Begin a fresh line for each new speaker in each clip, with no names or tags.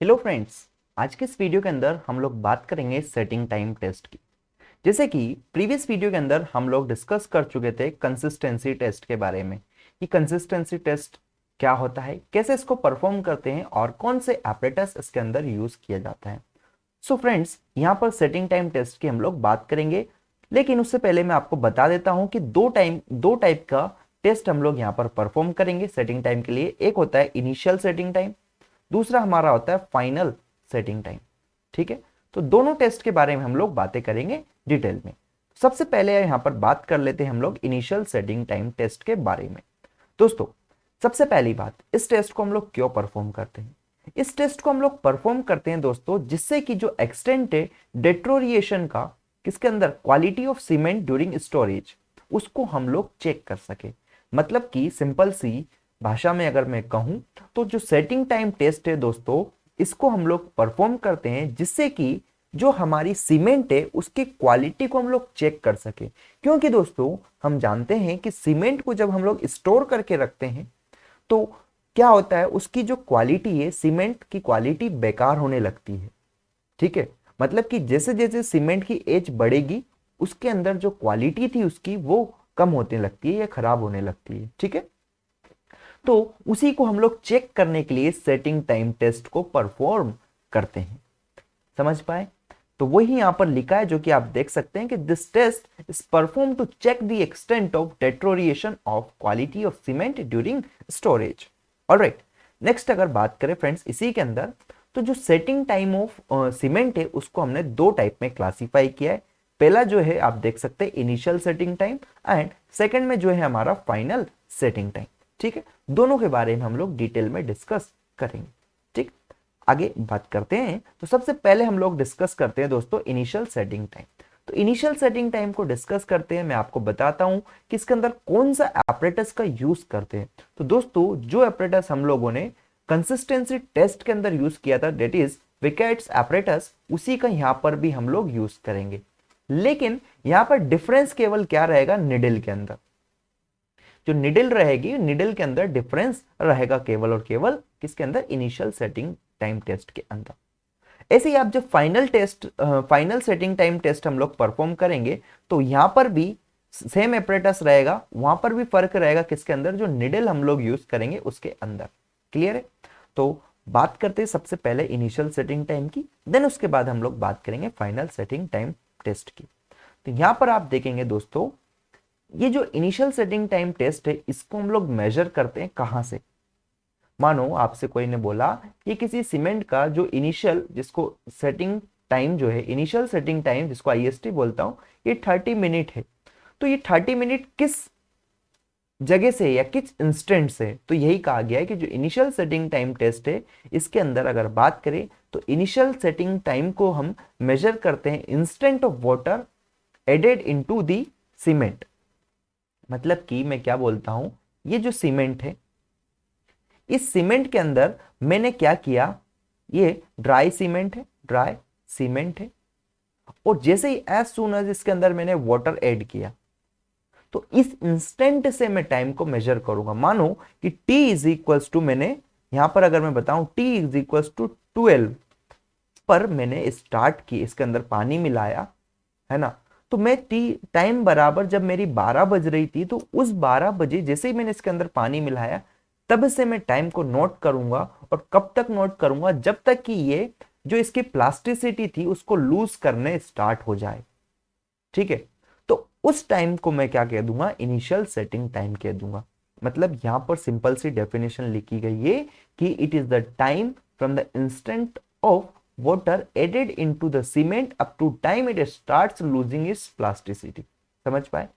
Hello friends. आज के इस वीडियो के अंदर हम लोग बात करेंगे सेटिंग टाइम टेस्ट की। जैसे कि प्रीवियस वीडियो के अंदर हम लोग डिस्कस कर चुके थे कंसिस्टेंसी टेस्ट के बारे में कि कंसिस्टेंसी टेस्ट क्या होता है, कैसे इसको परफॉर्म करते हैं और कौन से एपरेटस इसके अंदर यूज किया जाता है। सो फ्रेंड्स, यहाँ पर सेटिंग टाइम टेस्ट की हम लोग बात करेंगे, लेकिन उससे पहले मैं आपको बता देता हूँ कि दो टाइप का टेस्ट हम लोग यहाँ पर परफॉर्म करेंगे सेटिंग टाइम के लिए। एक होता है इनिशियल सेटिंग टाइम, दूसरा हमारा होता है फाइनल सेटिंग टाइम। ठीक है, तो दोनों टेस्ट के बारे में हम लोग बातें करेंगे डिटेल में। सबसे पहले यहां पर बात कर लेते हैं हम लोग इनिशियल सेटिंग टाइम टेस्ट के बारे में। दोस्तों, सबसे पहली बात, इस टेस्ट को हम लोग क्यों परफॉर्म करते हैं? इस टेस्ट को हम लोग परफॉर्म करते हैं दोस्तों, जिससे कि जो एक्सटेंट है डेट्रोरिएशन का किसके अंदर, quality of cement during storage, उसको हम लोग चेक कर सके। मतलब कि सिंपल सी भाषा में अगर मैं कहूं तो जो सेटिंग टाइम टेस्ट है दोस्तों, इसको हम लोग परफॉर्म करते हैं जिससे कि जो हमारी सीमेंट है उसकी क्वालिटी को हम लोग चेक कर सके। क्योंकि दोस्तों हम जानते हैं कि सीमेंट को जब हम लोग स्टोर करके रखते हैं तो क्या होता है, उसकी जो क्वालिटी है, सीमेंट की क्वालिटी बेकार होने लगती है। ठीक है, मतलब कि जैसे जैसे सीमेंट की एज बढ़ेगी उसके अंदर जो क्वालिटी थी उसकी वो कम होने लगती है या खराब होने लगती है। ठीक है, तो उसी को हम लोग चेक करने के लिए सेटिंग टाइम टेस्ट को परफॉर्म करते हैं। समझ पाए? तो वही यहां पर लिखा है जो कि आप देख सकते हैं कि this test is perform to check the extent of deterioration of quality of cement during storage. Alright, next अगर बात करें फ्रेंड्स इसी के अंदर, तो जो सेटिंग टाइम ऑफ सीमेंट है उसको हमने दो टाइप में क्लासिफाई किया है। पहला जो है आप देख सकते हैं initial setting time, and second में जो है हमारा फाइनल सेटिंग टाइम। ठीक है, दोनों के बारे में हम लोग डिटेल में डिस्कस करेंगे। ठीक, आगे बात करते हैं। तो सबसे पहले हम लोग डिस्कस करते हैं दोस्तों इनिशियल सेटिंग टाइम। तो इनिशियल सेटिंग टाइम को डिस्कस करते हैं, मैं आपको बताता हूं कि इसके अंदर कौन सा एपरेटस का यूज करते हैं। तो दोस्तों जो एपरेटस हम लोगों ने कंसिस्टेंसी टेस्ट के अंदर यूज किया था, डेट इज विकेट्स एपरेटस, उसी का यहां पर भी हम लोग यूज करेंगे। लेकिन यहां पर डिफरेंस केवल क्या रहेगा, निडल के अंदर जो निडल रहेगी, निडल के अंदर डिफरेंस रहेगा केवल और केवल किसके अंदर, इनिशियल सेटिंग टाइम टेस्ट के अंदर। ऐसे ही आप जब फाइनल सेटिंग टाइम टेस्ट हम लोग परफॉर्म करेंगे तो यहां पर भी सेम एपरेटस रहेगा, वहां पर भी फर्क रहेगा किसके अंदर, जो निडल हम लोग यूज करेंगे उसके अंदर। क्लियर है? तो बात करते हैं सबसे पहले इनिशियल सेटिंग टाइम की, देन उसके बाद हम लोग बात करेंगे फाइनल सेटिंग टाइम टेस्ट की। तो यहां पर आप देखेंगे दोस्तों, ये जो इनिशियल सेटिंग टाइम टेस्ट है इसको हम लोग मेजर करते हैं कहां से। मानो आपसे कोई ने बोला ये किसी सीमेंट का जो इनिशियल, जिसको सेटिंग टाइम जो है, इनिशियल सेटिंग टाइम जिसको आईएसटी बोलता हूं, ये 30 मिनट है। तो ये 30 मिनट किस जगह से या किस इंस्टेंट से, तो यही कहा गया है कि जो इनिशियल सेटिंग टाइम टेस्ट है इसके अंदर अगर बात करें तो इनिशियल सेटिंग टाइम को हम मेजर करते हैं instant of water added into the cement. मतलब कि मैं क्या बोलता हूं, ये जो सीमेंट है, इस सीमेंट के अंदर मैंने क्या किया, ये ड्राई सीमेंट है, ड्राई सीमेंट है, और जैसे ही एज सून एज इसके अंदर मैंने वाटर ऐड किया तो इस इंस्टेंट से मैं टाइम को मेजर करूंगा। मानो कि t इज इक्वल्स टू, मैंने यहां पर अगर मैं बताऊं t इज इक्वल्स टू 12 पर मैंने स्टार्ट की, इसके अंदर पानी मिलाया है ना, तो मैं टाइम बराबर जब मेरी 12 बज रही थी तो उस 12 बजे जैसे ही मैंने इसके अंदर पानी मिलाया तब से मैं टाइम को नोट करूंगा। और कब तक नोट करूंगा, जब तक कि ये जो इसकी प्लास्टिसिटी थी उसको लूज करने स्टार्ट हो जाए। ठीक है, तो उस टाइम को मैं क्या कह दूंगा, इनिशियल सेटिंग टाइम कह दूंगा। मतलब यहां पर सिंपल सी डेफिनेशन लिखी गई है कि it is the time from the instant of water added into the cement up to time it starts losing its plasticity। समझ पाए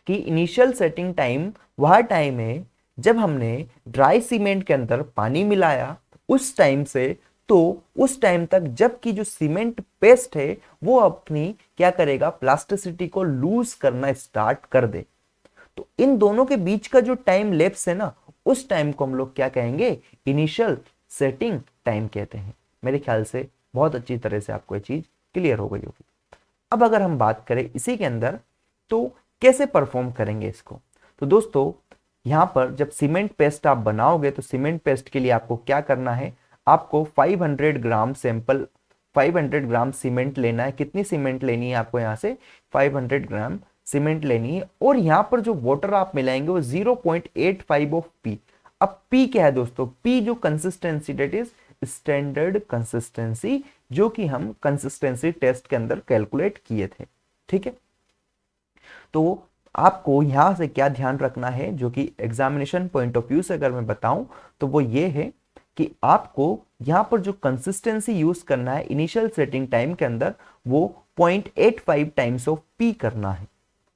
कि इनिशियल सेटिंग टाइम वह टाइम है जब हमने ड्राई सीमेंट के अंदर पानी मिलाया उस टाइम से, तो उस टाइम तक जब की जो सीमेंट पेस्ट है वो अपनी क्या करेगा, प्लास्टिसिटी को लूज करना स्टार्ट कर दे। तो इन दोनों के बीच का जो टाइम लैप्स है ना, उस टाइम को हम लोग क्या कहेंगे, इनिशियल सेटिंग टाइम कहते हैं। मेरे ख्याल से बहुत अच्छी तरह से आपको ये चीज क्लियर हो गई होगी। अब अगर हम बात करें इसी के अंदर तो कैसे परफॉर्म करेंगे इसको, तो दोस्तों यहां पर जब सीमेंट पेस्ट आप बनाओगे तो सीमेंट पेस्ट के लिए आपको क्या करना है, आपको 500 ग्राम सैंपल 500 ग्राम सीमेंट लेना है। कितनी सीमेंट लेनी है आपको यहाँ से? 500 ग्राम सीमेंट लेनी है। और यहाँ पर जो वाटर आप मिलाएंगे वो 0.85 ऑफ पी। अब पी क्या है दोस्तों? पी जो consistency, that is standard consistency, जो कि हम कंसिस्टेंसी टेस्ट के अंदर कैलकुलेट किए थे। ठीक है, तो आपको यहां से क्या ध्यान रखना है, जो कि एग्जामिनेशन पॉइंट ऑफ व्यू से अगर मैं बताऊं तो वो ये है कि आपको यहां पर जो कंसिस्टेंसी यूज करना है इनिशियल सेटिंग टाइम के अंदर, वो 0.85 टाइम्स ऑफ पी करना है।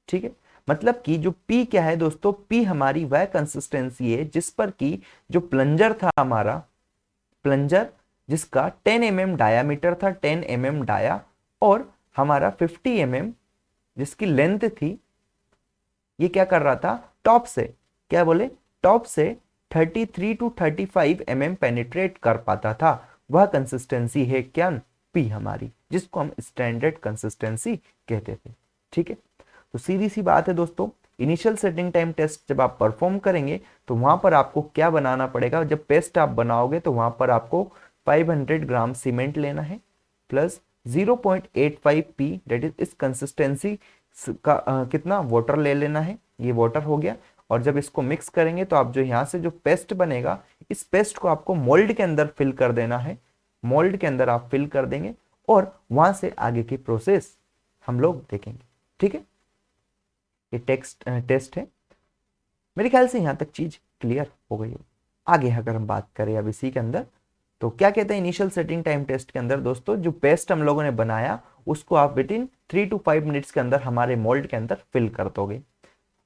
ठीक है, मतलब कि जो पी क्या है दोस्तों? पी हमारी वह कंसिस्टेंसी है जिस पर कि जो प्लंजर था हमारा, प्लंजर जिसका 10 mm डायामीटर था, 10 mm डाया, और हमारा 50 mm जिसकी लेंथ थी, ये क्या कर रहा था? टॉप से, क्या बोले, टॉप से 33 टू 35 mm पेनिट्रेट कर पाता था। वह कंसिस्टेंसी है क्या? पी हमारी, जिसको हम स्टैंडर्ड कंसिस्टेंसी कहते थे। ठीक है, तो सीधी सी बात है दोस्तों, इनिशियल सेटिंग टाइम टेस्ट जब आप परफॉर्म करेंगे तो वहां पर आपको क्या बनाना पड़ेगा? जब पेस्ट आप बनाओगे तो वहां पर आपको 500 ग्राम सीमेंट लेना है प्लस 0.85 पी, डेट इज इस कंसिस्टेंसी का कितना वाटर ले लेना है। ये वाटर हो गया। और जब इसको मिक्स करेंगे तो आप जो यहाँ से जो पेस्ट बनेगा, इस पेस्ट को आपको मोल्ड के अंदर फिल कर देना है। मोल्ड के अंदर आप फिल कर देंगे और वहां से आगे की प्रोसेस हम लोग देखेंगे। ठीक है, ये टेस्ट है। मेरे ख्याल से यहां तक चीज क्लियर हो गई हो। आगे अगर हम बात करें अब इसी के अंदर, तो क्या कहते हैं इनिशियल सेटिंग टाइम टेस्ट के अंदर दोस्तों, जो पेस्ट हम लोगों ने बनाया उसको आप विद इन 3 to 5 मिनट्स के अंदर हमारे मोल्ड के अंदर फिल कर दोगे।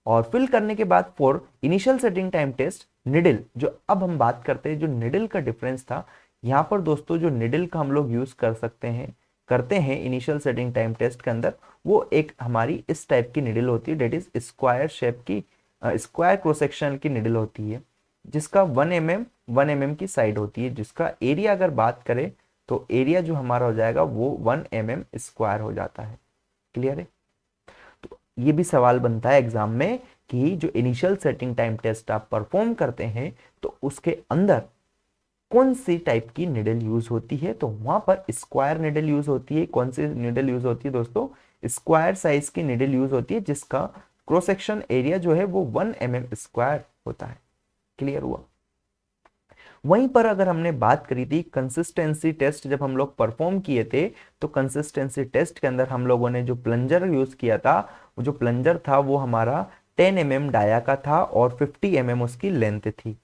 और फिल करने के बाद for initial setting time test needle, जो अब हम बात करते हैं जो निडल का डिफरेंस था, यहाँ पर दोस्तों जो निडल का हम लोग यूज कर सकते हैं, करते हैं इनिशियल सेटिंग टाइम टेस्ट के अंदर, वो एक हमारी इस टाइप की निडल होती है, डेट इज स्क्वायर शेप की, स्क्वायर क्रॉस सेक्शन की निडल होती है, जिसका 1 mm की साइड होती है, जिसका एरिया अगर बात करें तो एरिया जो हमारा हो जाएगा वो 1 mm स्क्वायर हो जाता है। क्लियर है? तो ये भी सवाल बनता है एग्जाम में कि जो इनिशियल सेटिंग टाइम टेस्ट आप परफॉर्म करते हैं तो उसके अंदर कौन सी टाइप की निडल यूज होती है? तो वहां पर स्क्वायर निडल यूज होती है। कौन सी निडल यूज होती है दोस्तों? स्क्वायर साइज की निडल यूज होती है, जिसका क्रॉस सेक्शन एरिया जो है वो 1 mm स्क्वायर होता है। क्लियर हुआ? वहीं पर अगर हमने बात करी थी कंसिस्टेंसी टेस्ट, जब हम लोग परफॉर्म किए थे तो कंसिस्टेंसी टेस्ट के अंदर हम लोगों ने जो प्लंजर यूज किया था, वो जो प्लंजर था वो हमारा 10 mm डाया का था और 50 mm उसकी लेंथ थी।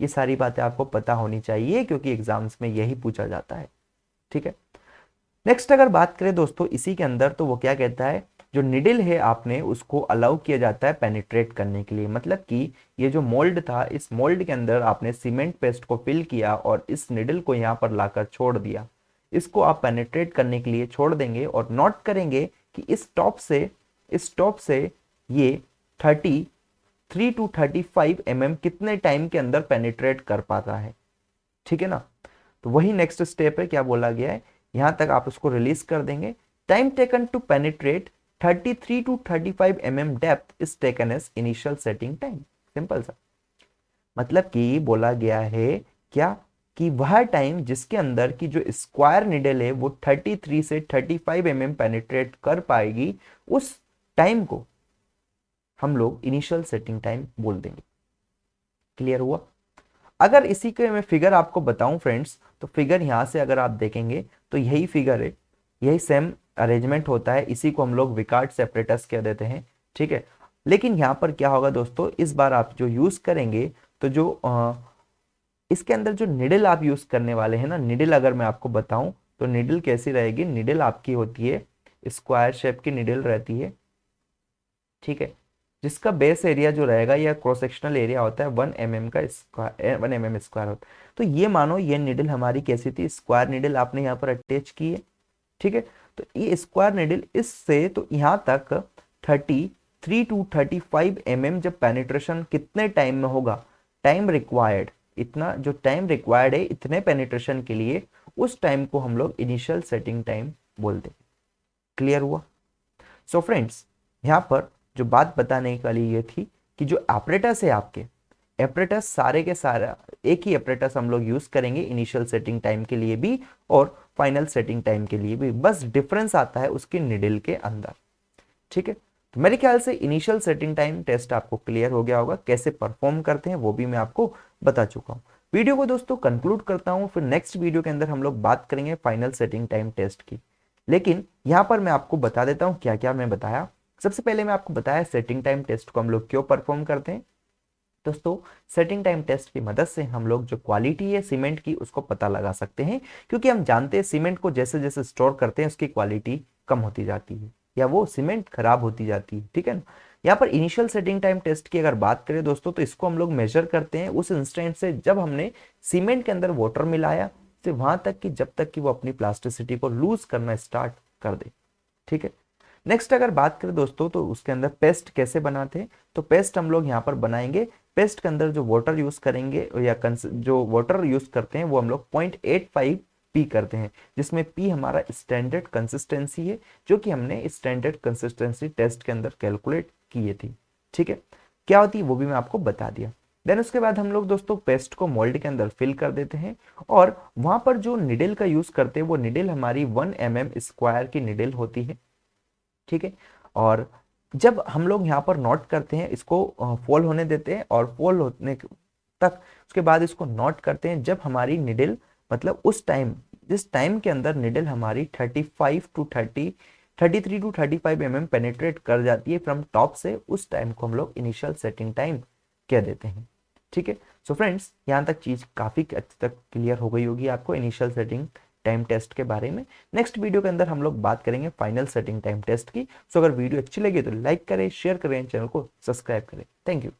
ये सारी बातें आपको पता होनी चाहिए क्योंकि एग्जाम्स में यही पूछा जाता है। ठीक है, नेक्स्ट अगर बात करें दोस्तों इसी के अंदर, तो वो क्या कहता है, जो निडल है आपने उसको अलाउ किया जाता है पेनिट्रेट करने के लिए। मतलब कि ये जो मोल्ड था, इस मोल्ड के अंदर आपने सीमेंट पेस्ट को फिल किया और इस निडल को यहाँ पर लाकर छोड़ दिया। इसको आप पेनिट्रेट करने के लिए छोड़ देंगे और नोट करेंगे कि इस टॉप से ये 33 to 35 mm कितने टाइम के अंदर पेनिट्रेट कर पाता है। ठीक है ना? तो वही नेक्स्ट स्टेप है, क्या बोला गया है, यहां तक आप उसको रिलीज कर देंगे। Time taken to penetrate 33 to 35 mm depth is taken as initial setting time. Simple सा मतलब कि बोला गया है क्या, कि वह टाइम जिसके अंदर की जो स्क्वायर निडल है वो 33 से 35 mm पेनिट्रेट कर पाएगी, उस टाइम को हम लोग इनिशियल सेटिंग टाइम बोल देंगे। क्लियर हुआ? अगर इसी के मैं फिगर आपको बताऊं फ्रेंड्स, तो फिगर यहां से अगर आप देखेंगे तो यही फिगर है, यही सेम अरेंजमेंट होता है। इसी को हम लोग विकार्ड सेपरेटस कह देते हैं। ठीक है, लेकिन यहां पर क्या होगा दोस्तों, इस बार आप जो यूज करेंगे तो जो इसके अंदर जो निडल आप यूज करने वाले हैं ना, निडल अगर मैं आपको बताऊं तो निडल कैसी रहेगी, निडल आपकी होती है स्क्वायर शेप की निडल रहती है। ठीक है, जिसका बेस एरिया जो रहेगा या क्रॉस सेक्शनल एरिया होता है 1 mm का स्क्वायर, 1 mm स्क्वायर होता है। तो ये मानो ये निडल हमारी कैसी थी, स्क्वायर निडल आपने यहाँ पर अटैच की है। ठीक है, तो ये स्क्वायर निडल इससे तो यहाँ तक 33 to 35 mm जब पेनिट्रेशन कितने टाइम में होगा, टाइम रिक्वायर्ड, इतना जो टाइम रिक्वायर्ड है इतने पेनिट्रेशन के लिए, उस टाइम को हम लोग इनिशियल सेटिंग टाइम बोलते हैं। क्लियर हुआ? सो फ्रेंड्स, यहाँ पर जो बात बताने वाली ये थी कि जो एपरेटस है आपके, एपरेटस सारे के सारा एक ही एपरेटस हम लोग यूज करेंगे इनिशियल सेटिंग टाइम के लिए भी और फाइनल सेटिंग टाइम के लिए भी, बस डिफरेंस आता है उसकी निडल के अंदर। ठीक है, तो मेरे ख्याल से इनिशियल सेटिंग टाइम टेस्ट आपको क्लियर हो गया होगा, कैसे परफॉर्म करते हैं वो भी मैं आपको बता चुका हूं। वीडियो को दोस्तों कंक्लूड करता हूं, फिर नेक्स्ट वीडियो के अंदर हम लोग बात करेंगे फाइनल सेटिंग टाइम टेस्ट की। लेकिन यहां पर मैं आपको बता देता हूं क्या क्या मैं बताया। सबसे पहले मैं आपको बताया सेटिंग टाइम टेस्ट को हम लोग क्यों परफॉर्म करते हैं। दोस्तों, सेटिंग टाइम टेस्ट की मदद से हम लोग जो क्वालिटी है सीमेंट की उसको पता लगा सकते हैं, क्योंकि हम जानते हैं सीमेंट को जैसे जैसे स्टोर करते हैं उसकी क्वालिटी कम होती जाती है या वो सीमेंट खराब होती जाती है। ठीक है ना। यहाँ पर इनिशियल सेटिंग टाइम टेस्ट की अगर बात करें दोस्तों, तो इसको हम लोग मेजर करते हैं उस इंस्टेंट से जब हमने सीमेंट के अंदर वाटर मिलाया से वहां तक कि जब तक कि वो अपनी प्लास्टिसिटी को लूज करना स्टार्ट कर दे। ठीक है। नेक्स्ट अगर बात करें दोस्तों, तो उसके अंदर पेस्ट कैसे बनाते हैं, तो पेस्ट हम लोग यहाँ पर बनाएंगे। पेस्ट के अंदर जो वाटर यूज करेंगे या जो वाटर यूज करते हैं वो हम लोग 0.85 पी करते हैं, जिसमें पी हमारा स्टैंडर्ड कंसिस्टेंसी है, जो कि हमने स्टैंडर्ड कंसिस्टेंसी टेस्ट के अंदर कैलकुलेट किए थी। ठीक है, क्या होती है वो भी मैं आपको बता दिया। देन उसके बाद हम लोग दोस्तों पेस्ट को मोल्ड के अंदर फिल कर देते हैं, और वहां पर जो निडल का यूज करते हैं वो निडल हमारी 1 mm² की निडल होती है। ठीक है, और जब हम लोग यहाँ पर नोट करते हैं इसको फोल्ड होने देते हैं, और फोल्ड होने तक उसके बाद इसको नोट करते हैं जब हमारी निडल मतलब उस टाइम जिस टाइम के अंदर निडल हमारी 35 टू 30 33 टू 35 पेनेट्रेट कर जाती है फ्रॉम टॉप से, उस टाइम को हम लोग इनिशियल सेटिंग टाइम कह देते हैं। ठीक है, सो फ्रेंड्स यहाँ तक चीज काफी अच्छे तक क्लियर हो गई होगी आपको इनिशियल सेटिंग टाइम टेस्ट के बारे में। नेक्स्ट वीडियो के अंदर हम लोग बात करेंगे फाइनल सेटिंग टाइम टेस्ट की। सो अगर वीडियो अच्छी लगी तो लाइक करें, शेयर करें, चैनल को सब्सक्राइब करें। Thank you.